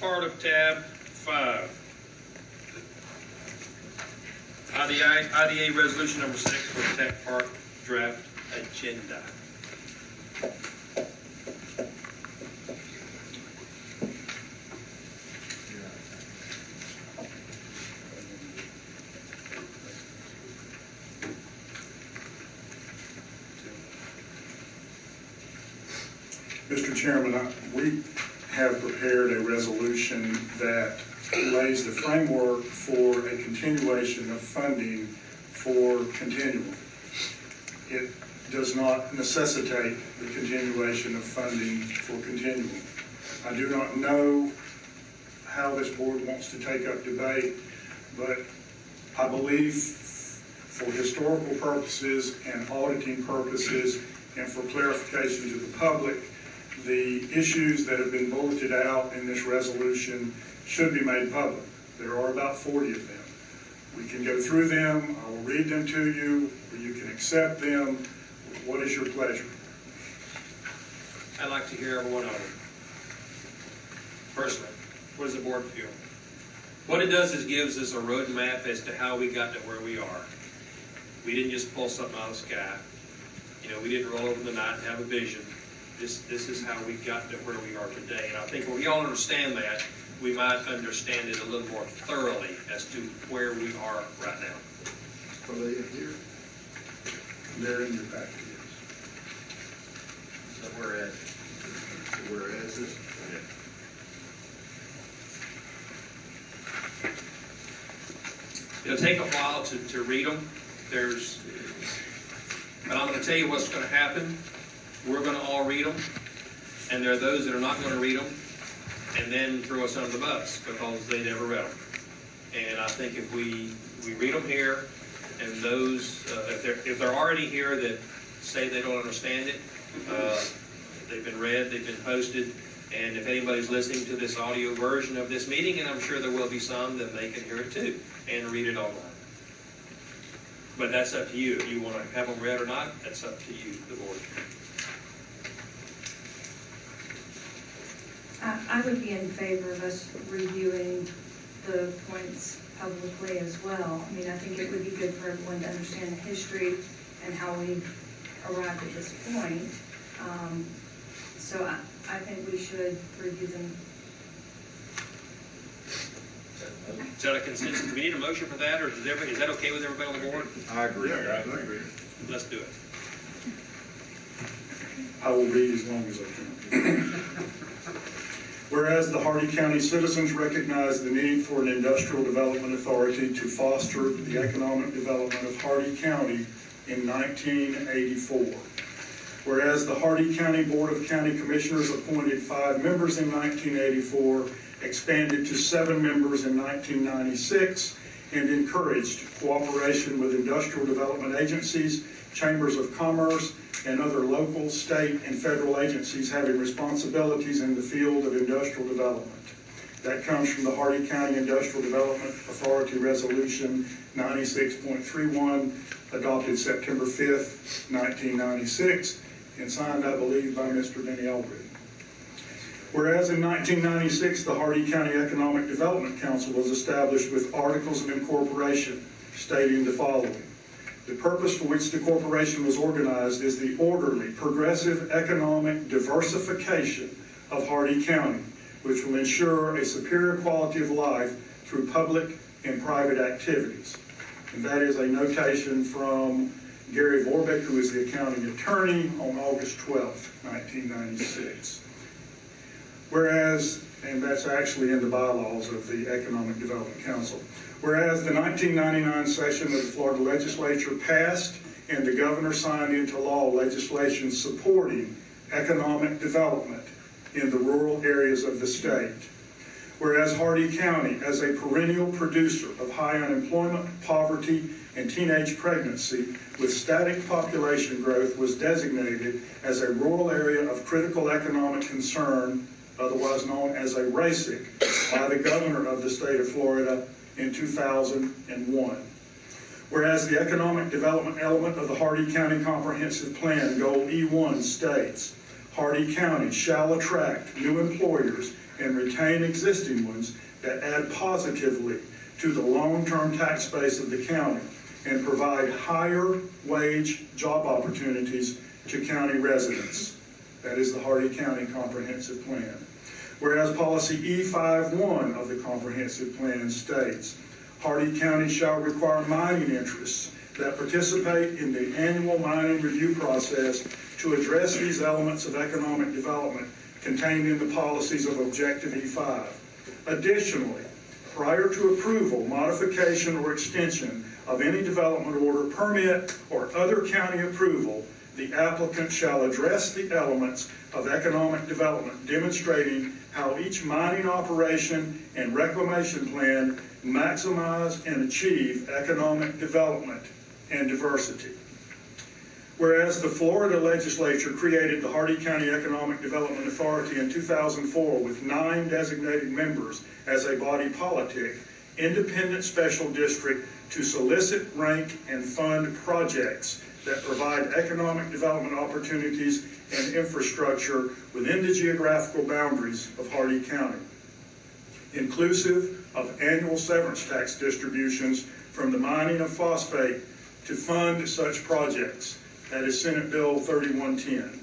Part of tab 5. IDA resolution number 6 for the Tech Park draft agenda. Mr. Chairman, we have prepared a resolution that lays the framework for a continuation of funding for Continuum. It does not necessitate the continuation of funding for Continuum. I do not know how this board wants to take up debate, but I believe for historical purposes and auditing purposes and for clarification to the public, the issues that have been bulleted out in this resolution should be made public. There are about 40 of them. We can go through them. I will read them to you, or you can accept them. What is your pleasure? I'd like to hear every one of them. Personally, what does the board feel? What it does is gives us a roadmap as to how we got to where we are. We didn't just pull something out of the sky. You know, we didn't roll over the night and have a vision. This is how we got to where we are today. And I think when we all understand that, we might understand it a little more thoroughly as to where we are right now. Are they in here? They're in your packet, yes. So whereas this? Yeah. It'll take a while to read them. But I'm going to tell you what's going to happen. We're going to all read them, and there are those that are not going to read them, and then throw us under the bus because they never read them. And I think if we read them here, and those, if they're already here that say they don't understand it, they've been read, they've been posted, and if anybody's listening to this audio version of this meeting, and I'm sure there will be some, then they can hear it too and read it online. But that's up to you. If you want to have them read or not, that's up to you, the board. I would be in favor of us reviewing the points publicly as well. I mean, I think it would be good for everyone to understand the history and how we arrived at this point. So I think we should review them. Is that a consensus? Do we need a motion for that, or is that okay with everybody on the board? I agree. Yeah, I agree. Let's do it. I will read as long as I can. Whereas the Hardy County citizens recognize the need for an industrial development authority to foster the economic development of Hardy County in 1984. Whereas the Hardy County Board of County Commissioners appointed 5 members in 1984, expanded to 7 members in 1996, and encouraged cooperation with industrial development agencies, chambers of commerce, and other local, state, and federal agencies having responsibilities in the field of industrial development. That comes from the Hardy County Industrial Development Authority Resolution 96.31, adopted September 5th, 1996, and signed, I believe, by Mr. Denny Albrecht. Whereas in 1996, the Hardy County Economic Development Council was established with articles of incorporation stating the following. The purpose for which the corporation was organized is the orderly, progressive economic diversification of Hardy County, which will ensure a superior quality of life through public and private activities. And that is a notation from Gary Vorbeck, who is the accounting attorney, on August 12th, 1996. Whereas, and that's actually in the bylaws of the Economic Development Council, whereas the 1999 session of the Florida Legislature passed and the governor signed into law legislation supporting economic development in the rural areas of the state. Whereas Hardy County, as a perennial producer of high unemployment, poverty, and teenage pregnancy with static population growth, was designated as a rural area of critical economic concern, otherwise known as a RACIC, by the governor of the state of Florida in 2001. Whereas the economic development element of the Hardy County Comprehensive Plan, Goal E1, states, Hardy County shall attract new employers and retain existing ones that add positively to the long-term tax base of the county and provide higher wage job opportunities to county residents. That is the Hardy County Comprehensive Plan. Whereas policy E51 of the comprehensive plan states, Hardy County shall require mining interests that participate in the annual mining review process to address these elements of economic development contained in the policies of Objective E5. Additionally, prior to approval, modification, or extension of any development order, permit, or other county approval, the applicant shall address the elements of economic development demonstrating how each mining operation and reclamation plan maximize and achieve economic development and diversity. Whereas the Florida legislature created the Hardy County Economic Development Authority in 2004 with 9 designated members as a body politic, independent special district to solicit, rank, and fund projects that provide economic development opportunities and infrastructure within the geographical boundaries of Hardy County, inclusive of annual severance tax distributions from the mining of phosphate to fund such projects. That is Senate Bill 3110,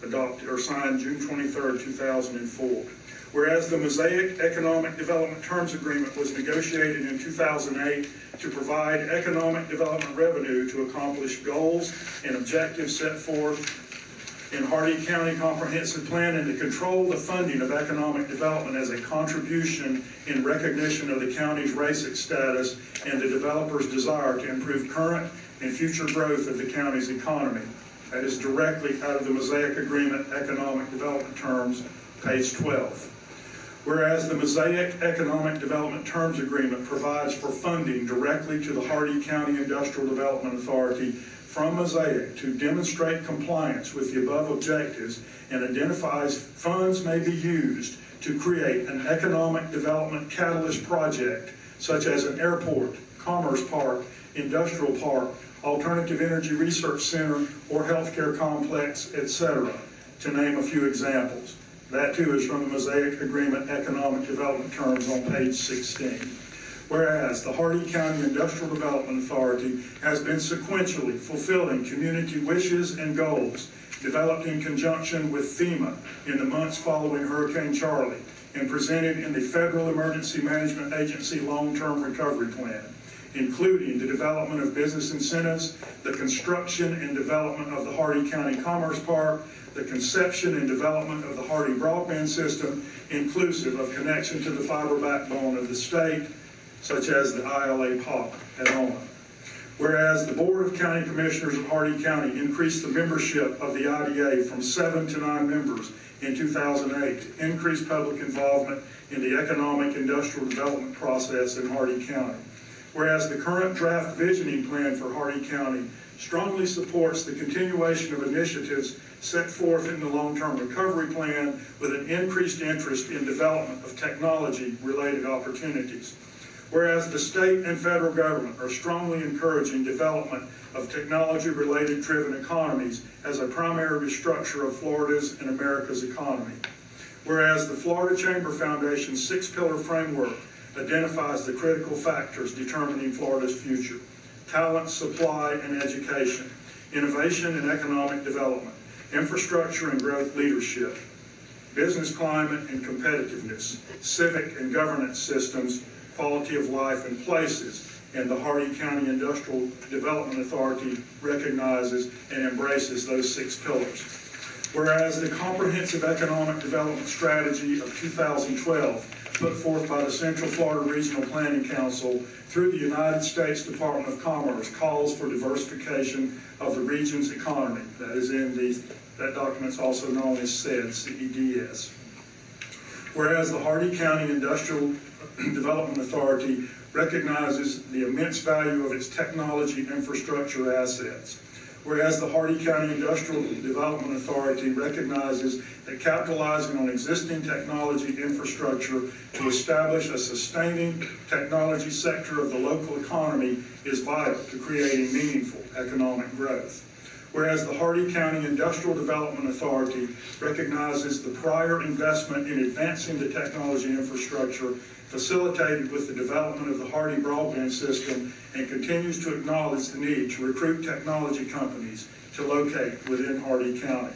adopted or signed June 23, 2004. Whereas the Mosaic Economic Development Terms Agreement was negotiated in 2008 to provide economic development revenue to accomplish goals and objectives set forth in Hardy County Comprehensive Plan and to control the funding of economic development as a contribution in recognition of the county's RACIC status and the developer's desire to improve current and future growth of the county's economy. That is directly out of the Mosaic Agreement Economic Development Terms, page 12. Whereas the Mosaic Economic Development Terms Agreement provides for funding directly to the Hardy County Industrial Development Authority from Mosaic to demonstrate compliance with the above objectives and identifies funds may be used to create an economic development catalyst project such as an airport, commerce park, industrial park, alternative energy research center, or healthcare complex, etc., to name a few examples. That too is from the Mosaic Agreement Economic Development Terms on page 16. Whereas the Hardy County Industrial Development Authority has been sequentially fulfilling community wishes and goals developed in conjunction with FEMA in the months following Hurricane Charlie and presented in the Federal Emergency Management Agency Long-Term Recovery Plan, including the development of business incentives, the construction and development of the Hardy County Commerce Park, the conception and development of the Hardy broadband system, inclusive of connection to the fiber backbone of the state, such as the ILA POP at Alma. Whereas the Board of County Commissioners of Hardy County increased the membership of the IDA from 7 to 9 members in 2008 to increase public involvement in the economic industrial development process in Hardy County. Whereas the current draft visioning plan for Hardy County strongly supports the continuation of initiatives set forth in the long-term recovery plan with an increased interest in development of technology-related opportunities. Whereas the state and federal government are strongly encouraging development of technology-related driven economies as a primary structure of Florida's and America's economy. Whereas the Florida Chamber Foundation's 6-pillar framework identifies the critical factors determining Florida's future: talent, supply, and education, innovation and economic development, infrastructure and growth leadership, business climate and competitiveness, civic and governance systems, quality of life and places, and the Hardy County Industrial Development Authority recognizes and embraces those 6 pillars. Whereas the Comprehensive Economic Development Strategy of 2012, put forth by the Central Florida Regional Planning Council through the United States Department of Commerce, calls for diversification of the region's economy. That is that document's also known as CEDS, C-E-D-S. Whereas the Hardy County Industrial Development Authority recognizes the immense value of its technology infrastructure assets. Whereas the Hardy County Industrial Development Authority recognizes that capitalizing on existing technology infrastructure to establish a sustaining technology sector of the local economy is vital to creating meaningful economic growth. Whereas the Hardee County Industrial Development Authority recognizes the prior investment in advancing the technology infrastructure facilitated with the development of the Hardee broadband system and continues to acknowledge the need to recruit technology companies to locate within Hardee County.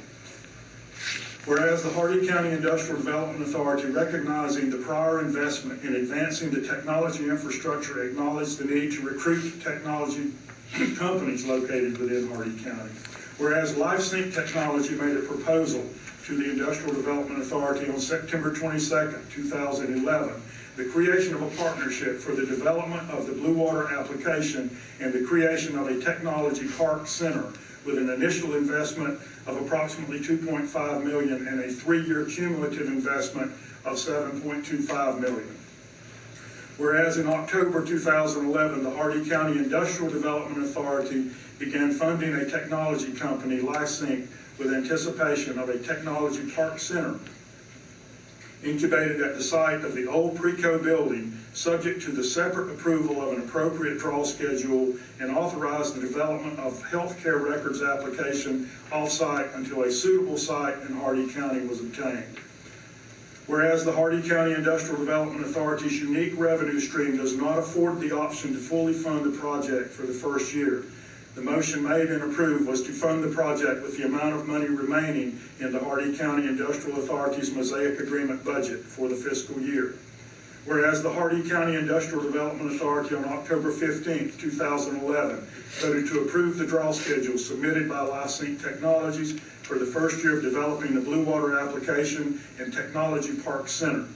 Whereas the Hardee County Industrial Development Authority, recognizing the prior investment in advancing the technology infrastructure, acknowledged the need to recruit technology companies located within Hardee County. Whereas LifeSync Technology made a proposal to the Industrial Development Authority on September 22nd, 2011, the creation of a partnership for the development of the Blue Water application and the creation of a technology park center with an initial investment of approximately $2.5 million and a 3-year cumulative investment of $7.25 million. Whereas in October 2011, the Hardee County Industrial Development Authority began funding a technology company, LifeSync, with anticipation of a technology park center incubated at the site of the old Preco building, subject to the separate approval of an appropriate draw schedule, and authorized the development of healthcare records application off-site until a suitable site in Hardee County was obtained. Whereas the Hardee County Industrial Development Authority's unique revenue stream does not afford the option to fully fund the project for the first year, the motion made and approved was to fund the project with the amount of money remaining in the Hardee County Industrial Authority's Mosaic Agreement budget for the fiscal year. Whereas the Hardee County Industrial Development Authority on October 15, 2011, voted to approve the draw schedule submitted by LifeSync Technologies for the first year of developing the Blue Water application and Technology Park Center.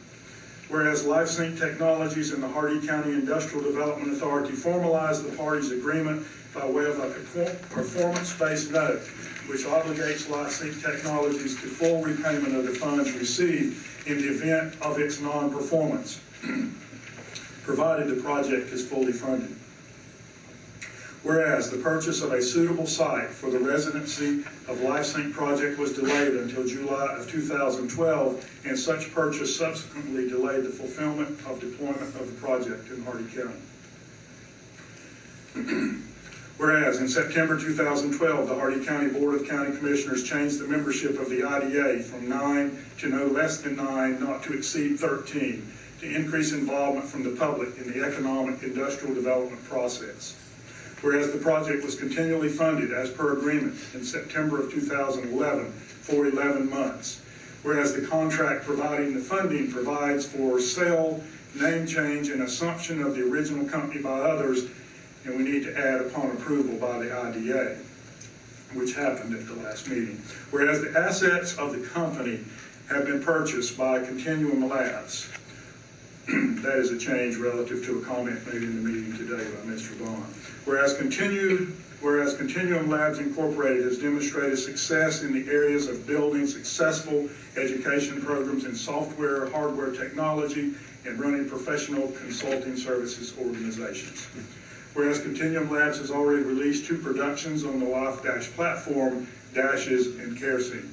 Whereas LifeSync Technologies and the Hardee County Industrial Development Authority formalized the parties' agreement by way of a performance-based note, which obligates LifeSync Technologies to full repayment of the funds received in the event of its non-performance, provided the project is fully funded. Whereas the purchase of a suitable site for the residency of LifeSync project was delayed until July of 2012, and such purchase subsequently delayed the fulfillment of deployment of the project in Hardee County. Whereas in September 2012, the Hardee County Board of County Commissioners changed the membership of the IDA from 9 to no less than 9, not to exceed 13, to increase involvement from the public in the economic industrial development process. Whereas the project was continually funded as per agreement in September of 2011 for 11 months. Whereas the contract providing the funding provides for sale, name change, and assumption of the original company by others, and we need to add upon approval by the IDA, which happened at the last meeting. Whereas the assets of the company have been purchased by Continuum Labs. That is a change relative to a comment made in the meeting today by Mr. Bond. Whereas Continuum Labs Incorporated has demonstrated success in the areas of building successful education programs in software, hardware technology, and running professional consulting services organizations. Whereas Continuum Labs has already released 2 productions on the Life Dash platform, Dashes and CareSync.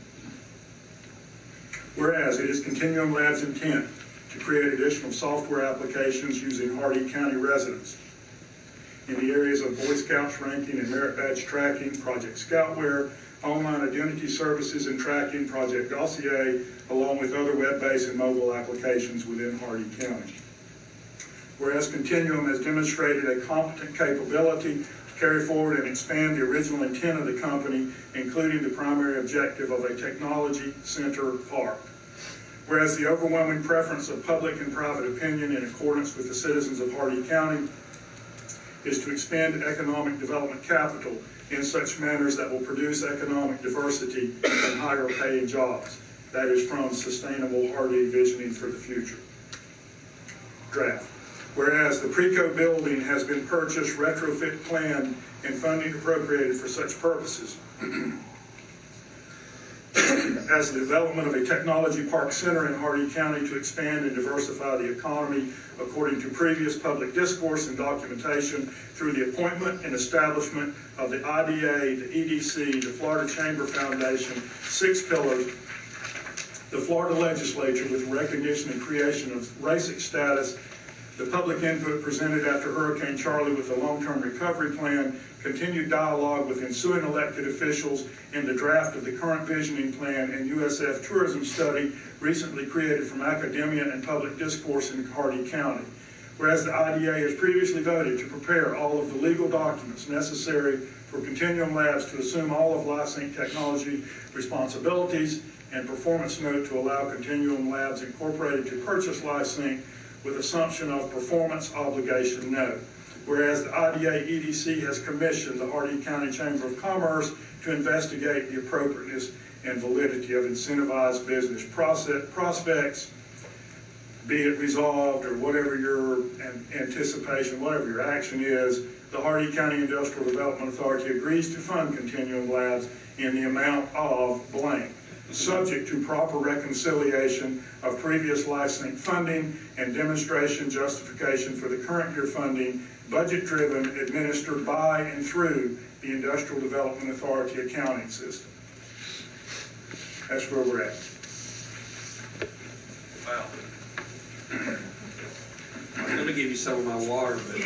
Whereas it is Continuum Labs' intent to create additional software applications using Hardee County residents in the areas of Boy Scouts ranking and merit badge tracking, Project Scoutware, online identity services and tracking, Project Dossier, along with other web-based and mobile applications within Hardee County. Whereas Continuum has demonstrated a competent capability to carry forward and expand the original intent of the company, including the primary objective of a technology center park. Whereas the overwhelming preference of public and private opinion in accordance with the citizens of Hardee County is to expand economic development capital in such manners that will produce economic diversity and higher paying jobs. That is from Sustainable Hardee Visioning for the Future. Draft. Whereas the Preco building has been purchased, retrofit planned, and funding appropriated for such purposes. As the development of a technology park center in Hardee County to expand and diversify the economy according to previous public discourse and documentation through the appointment and establishment of the IDA, the EDC, the Florida Chamber Foundation, 6 pillars, the Florida legislature with recognition and creation of RACIC status The public input presented after Hurricane Charlie with the long-term recovery plan, continued dialogue with ensuing elected officials in the draft of the current visioning plan and USF tourism study recently created from academia and public discourse in Hardee County. Whereas the IDA has previously voted to prepare all of the legal documents necessary for Continuum Labs to assume all of LifeSync technology responsibilities and performance note to allow Continuum Labs Incorporated to purchase LifeSync with assumption of performance obligation note. Whereas the IDA EDC has commissioned the Hardee County Chamber of Commerce to investigate the appropriateness and validity of incentivized business prospects, be it resolved or whatever your anticipation, whatever your action is, the Hardee County Industrial Development Authority agrees to fund Continuum Labs in the amount of blank, subject to proper reconciliation of previous LifeSync funding and demonstration justification for the current year funding, budget-driven, administered by and through the Industrial Development Authority accounting system. That's where we're at. Wow. I was gonna give you some of my water, but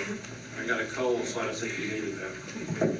I got a cold, so I don't think you needed that.